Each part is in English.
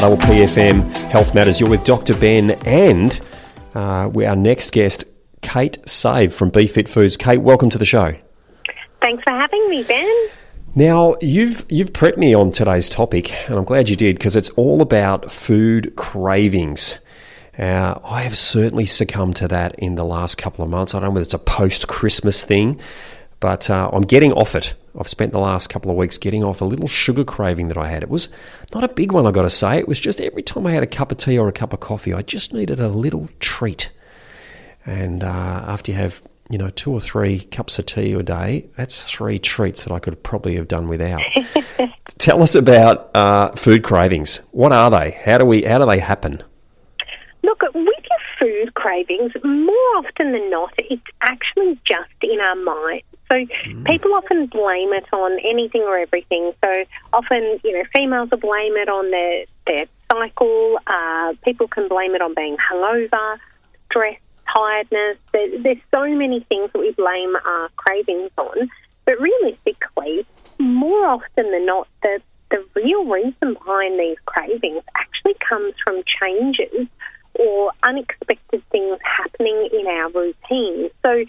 Double PFM Health Matters. You're with Dr. Ben and our next guest, Kate Save from BeFit Foods. Kate, welcome to the show. Thanks for having me, Ben. Now, you've prepped me on today's topic, and I'm glad you did, because it's all about food cravings. I have certainly succumbed to that in the last couple of months. I don't know whether it's a post-Christmas thing, but I'm getting off it. I've spent the last couple of weeks getting off a little sugar craving that I had. It was not a big one, I've got to say. It was just every time I had a cup of tea or a cup of coffee, I just needed a little treat. And after you have, 2 or 3 cups of tea a day, that's 3 treats that I could probably have done without. Tell us about food cravings. What are they? How do they happen? Look, with your food cravings, more often than not, it's actually just in our mind. So people often blame it on anything or everything. So often, females will blame it on their cycle. People can blame it on being hungover, stress, tiredness. There's so many things that we blame our cravings on. But realistically, more often than not, the real reason behind these cravings actually comes from changes or unexpected things happening in our routine. So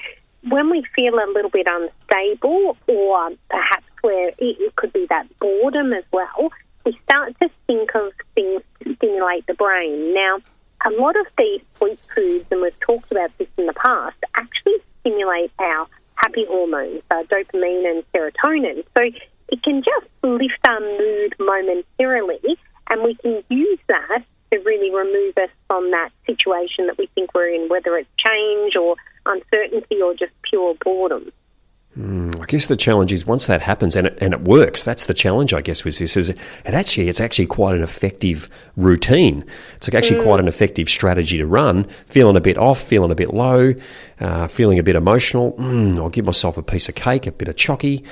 when we feel a little bit unstable, or perhaps where it could be that boredom as well, we start to think of things to stimulate the brain. Now, a lot of these sweet foods, and we've talked about this in the past, actually stimulate our happy hormones, dopamine and serotonin. So it can just lift our mood momentarily, and we can use that to really remove us from that situation that we think we're in, whether it's change or uncertainty or just pure boredom. I guess the challenge is once that happens and it works, that's the challenge, I guess, with this, is it's actually quite an effective routine. It's actually quite an effective strategy to run, feeling a bit off, feeling a bit low, feeling a bit emotional. I'll give myself a piece of cake, a bit of chocky,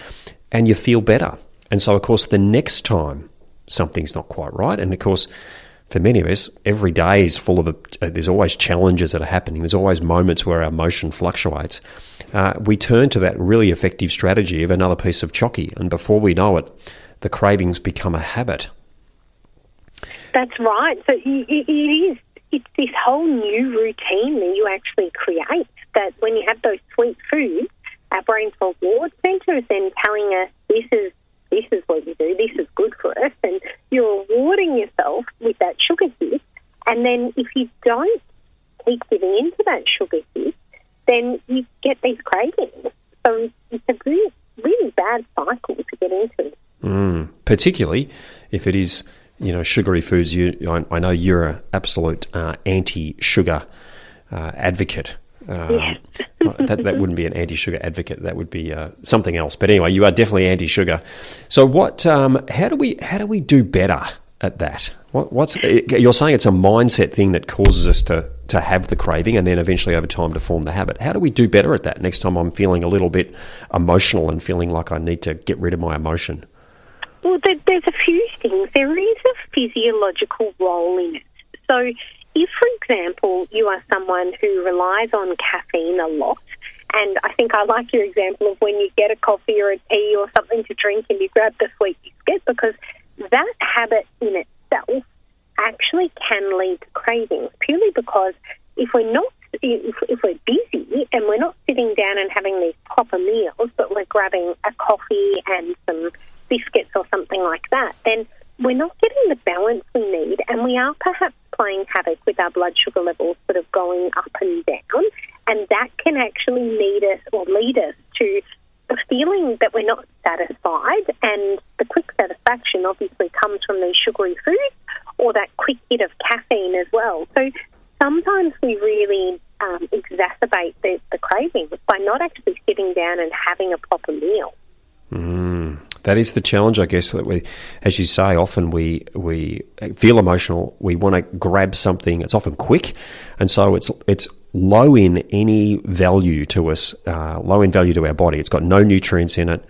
and you feel better. And so, of course, the next time something's not quite right, and of course, for many of us, every day is full of there's always challenges that are happening. There's always moments where our emotion fluctuates. We turn to that really effective strategy of another piece of chocky, and before we know it, the cravings become a habit. That's right. So it's this whole new routine that you actually create, that when you have those sweet foods, our brain's reward centre is then telling us this is what you do, this is good for us, and you're rewarding yourself with that sugar hit. And then if you don't keep giving into that sugar hit, then you get these cravings. So it's a really, really bad cycle to get into. Particularly if it is, sugary foods. I know you're an absolute anti-sugar advocate. Yes. that wouldn't be an anti-sugar advocate. That would be something else. But anyway, you are definitely anti-sugar. So what? How do we do better at that? You're saying it's a mindset thing that causes us to have the craving, and then eventually over time to form the habit. How do we do better at that next time I'm feeling a little bit emotional and feeling like I need to get rid of my emotion? Well, there's a few things. There is a physiological role in it. So if, for example, you are someone who relies on caffeine a lot, and I think I like your example of when you get a coffee or a tea or something to drink and you grab the sweet biscuit, because that habit in itself actually can lead to cravings, purely because if we're busy and we're not sitting down and having these proper meals, but we're grabbing a coffee and some biscuits or something like that, then we're not getting the balance we need, and we are perhaps playing havoc with our blood sugar levels sort of going up and down, and that can actually lead us to a feeling that we're not satisfied, and the quick satisfaction obviously comes from these sugary foods or that quick hit of caffeine as well. So sometimes we really exacerbate the cravings by not actually sitting down and having a proper meal. That is the challenge, I guess. That we, as you say, often we feel emotional. We want to grab something. It's often quick, and so it's low in any value to us, low in value to our body. It's got no nutrients in it.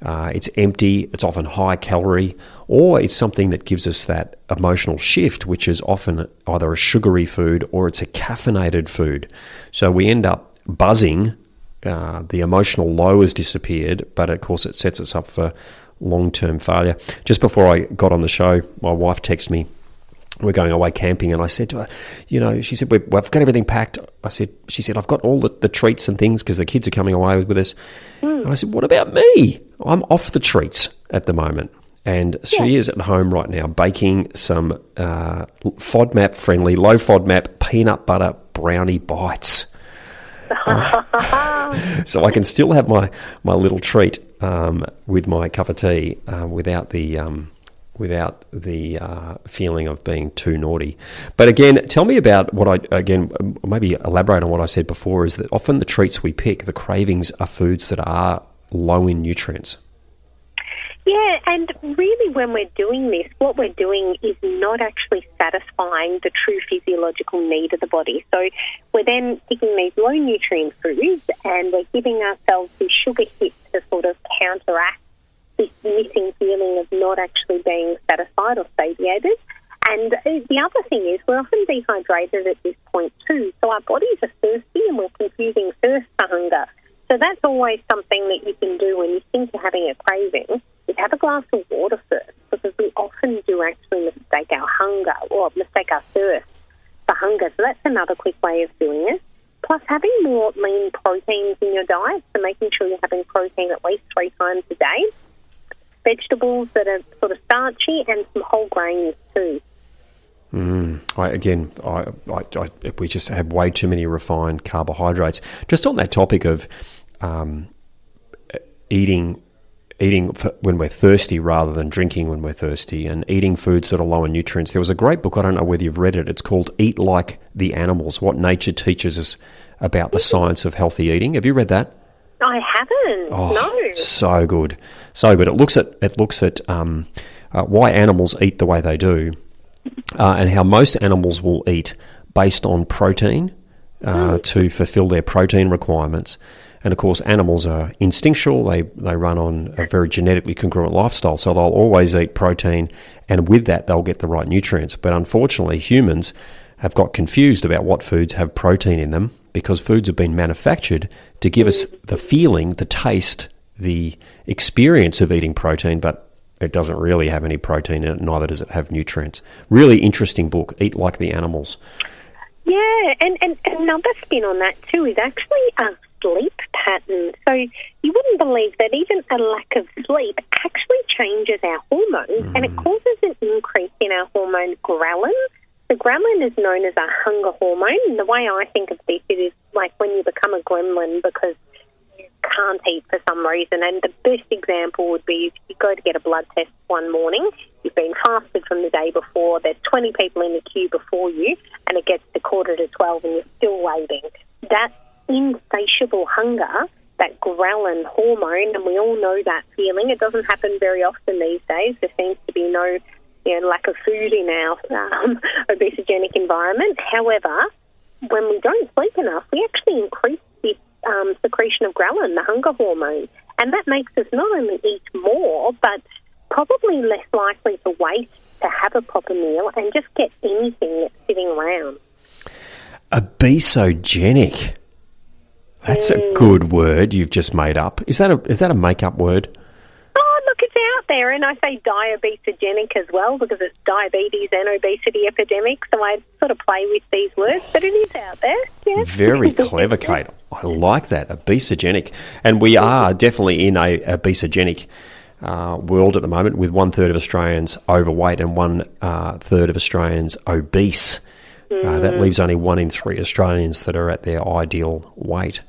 It's empty. It's often high calorie, or it's something that gives us that emotional shift, which is often either a sugary food or it's a caffeinated food. So we end up buzzing. The emotional low has disappeared, but of course it sets us up for long-term failure. Just before I got on the show, my wife texted me we're going away camping, and I said to her, she said, I've got everything packed. She said, I've got all the treats and things because the kids are coming away with us. And I said, what about me? I'm off the treats at the moment. And she is at home right now baking some FODMAP-friendly, low FODMAP peanut butter brownie bites. So I can still have my little treat with my cup of tea without the feeling of being too naughty. But again, tell me about maybe elaborate on what I said before, is that often the treats we pick, the cravings, are foods that are low in nutrients. Yeah, and really when we're doing this, what we're doing is not actually satisfying the true physiological need of the body. So we're then picking these low nutrient foods and we're giving ourselves these sugar hits to sort of counteract this missing feeling of not actually being satisfied or satiated. And the other thing is we're often dehydrated at this point too. So our bodies are thirsty and we're confusing thirst for hunger. So that's always something that you can do when you think you're having a craving, is have a glass of water first, because we often do actually mistake our hunger or mistake our thirst for hunger. So that's another quick way of doing it. Plus having more lean proteins in your diet, so making sure you're having protein at least 3 times a day. Vegetables that are sort of starchy and some whole grains too. We just have way too many refined carbohydrates. Just on that topic of eating when we're thirsty rather than drinking when we're thirsty, and eating foods that are low in nutrients. There was a great book, I don't know whether you've read it, it's called Eat Like the Animals, What Nature Teaches Us About the Science of Healthy Eating. Have you read that? I haven't. No. So good, so good. It looks at why animals eat the way they do, and how most animals will eat based on protein to fulfill their protein requirements. And of course, animals are instinctual. They run on a very genetically congruent lifestyle, so they'll always eat protein, and with that, they'll get the right nutrients. But unfortunately, humans have got confused about what foods have protein in them, because foods have been manufactured to give us the feeling, the taste, the experience of eating protein, but it doesn't really have any protein in it, neither does it have nutrients. Really interesting book, Eat Like the Animals. Yeah, and another spin on that too is actually a sleep pattern. So you wouldn't believe that even a lack of sleep actually changes our hormones, and it causes an increase in our hormone ghrelin. So ghrelin is known as a hunger hormone, and the way I think of this, it is like when you become a gremlin because you can't eat for some reason. And the best example would be if you go to get a blood test one morning, you've been fasted from the day before, there's 20 people in the queue before you, and it gets to 11:45 and you're still waiting. That insatiable hunger, that ghrelin hormone, and we all know that feeling. It doesn't happen very often these days. There seems to be no lack of food in our obesogenic environment. However, when we don't sleep enough, we actually increase this secretion of ghrelin, the hunger hormone, and that makes us not only eat more, but probably less likely to wait to have a proper meal and just get anything that's sitting around. Obesogenic. That's a good word you've just made up. Is that a make-up word? Oh, look, it's out there, and I say diabesogenic as well because it's diabetes and obesity epidemic, so I sort of play with these words, but it is out there. Yeah. Very clever, Kate. I like that, obesogenic. And we are definitely in a obesogenic world at the moment, with 1/3 of Australians overweight and 1/3 of Australians obese. That leaves only 1 in 3 Australians that are at their ideal weight.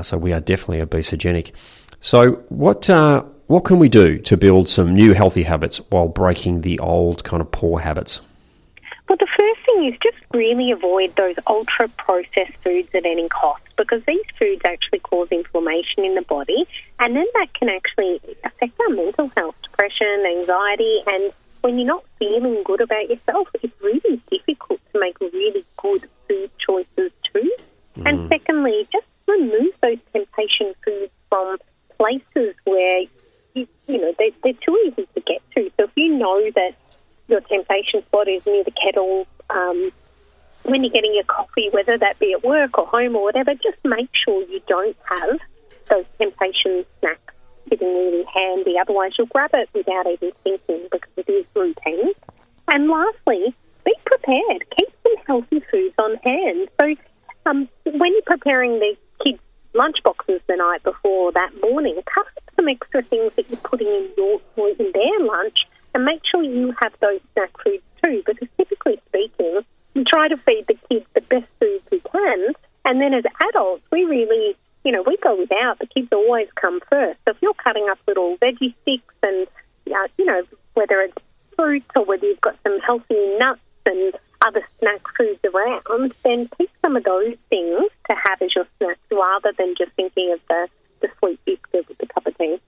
So we are definitely obesogenic. So what can we do to build some new healthy habits while breaking the old kind of poor habits? Well, the first thing is just really avoid those ultra-processed foods at any cost, because these foods actually cause inflammation in the body, and then that can actually affect our mental health, depression, anxiety, and when you're not feeling good about yourself, it's really difficult to make really good food choices too. And secondly, just remove those temptation foods from places where they're too easy to get to. So if you know that your temptation spot is near the kettle, when you're getting your coffee, whether that be at work or home or whatever, just make sure you don't have those temptation snacks sitting really handy. Otherwise, you'll grab it without even thinking because it is routine. And lastly, be prepared. Keep some healthy foods on hand. So when you're preparing the kids' lunch boxes the night before that morning, cut up some extra things that you're putting in their lunch and make sure you have those snack foods too, because typically speaking, we try to feed the kids the best foods we can, and then as adults, we really, we go without. The kids always come first. So if you're cutting up little veggie sticks and, whether it's fruits or whether you've got some healthy nuts and other snack foods around, then pick some of those things to have as your snacks rather than just thinking of the sweet biscuit with the cup of tea.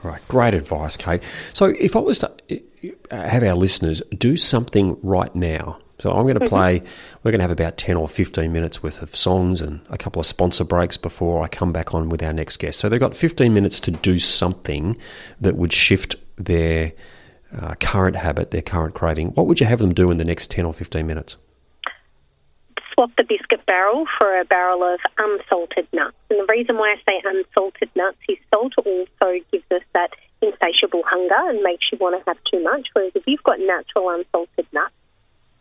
Right, great advice, Kate. So if I was to have our listeners do something right now, so I'm going to play, we're going to have about 10 or 15 minutes worth of songs and a couple of sponsor breaks before I come back on with our next guest. So they've got 15 minutes to do something that would shift their current habit, their current craving. What would you have them do in the next 10 or 15 minutes? Swap the biscuit barrel for a barrel of unsalted nuts. And the reason why I say unsalted nuts is salt also gives us that insatiable hunger and makes you want to have too much, whereas if you've got natural unsalted nuts,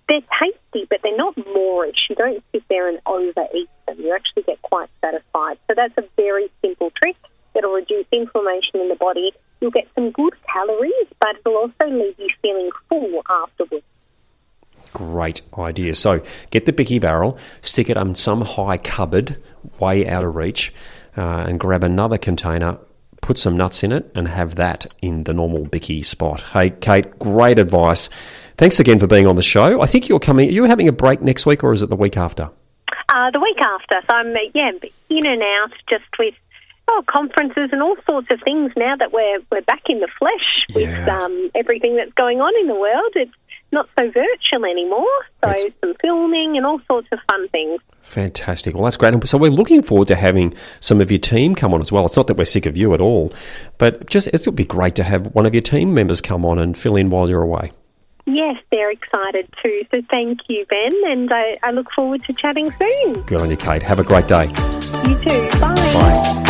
they're tasty, but they're not moorish. You don't sit there and overeat them. You actually get quite satisfied. So that's a very simple trick. It'll reduce inflammation in the body. You'll get some good calories, but it'll also leave you feeling full afterwards. Great idea. So get the Bicky barrel, stick it on some high cupboard, way out of reach, and grab another container, put some nuts in it, and have that in the normal Bicky spot. Hey, Kate, great advice. Thanks again for being on the show. I think you're having a break next week, or is it the week after? The week after. So I'm, in and out just with conferences and all sorts of things now that we're back in the flesh with everything that's going on in the world. It's not so virtual anymore, so some filming and all sorts of fun things. Fantastic. Well, that's great. So we're looking forward to having some of your team come on as well. It's not that we're sick of you at all, but just it would be great to have one of your team members come on and fill in while you're away. Yes, they're excited too. So thank you, Ben, and I look forward to chatting soon. Good on you, Kate. Have a great day. You too. Bye. Bye.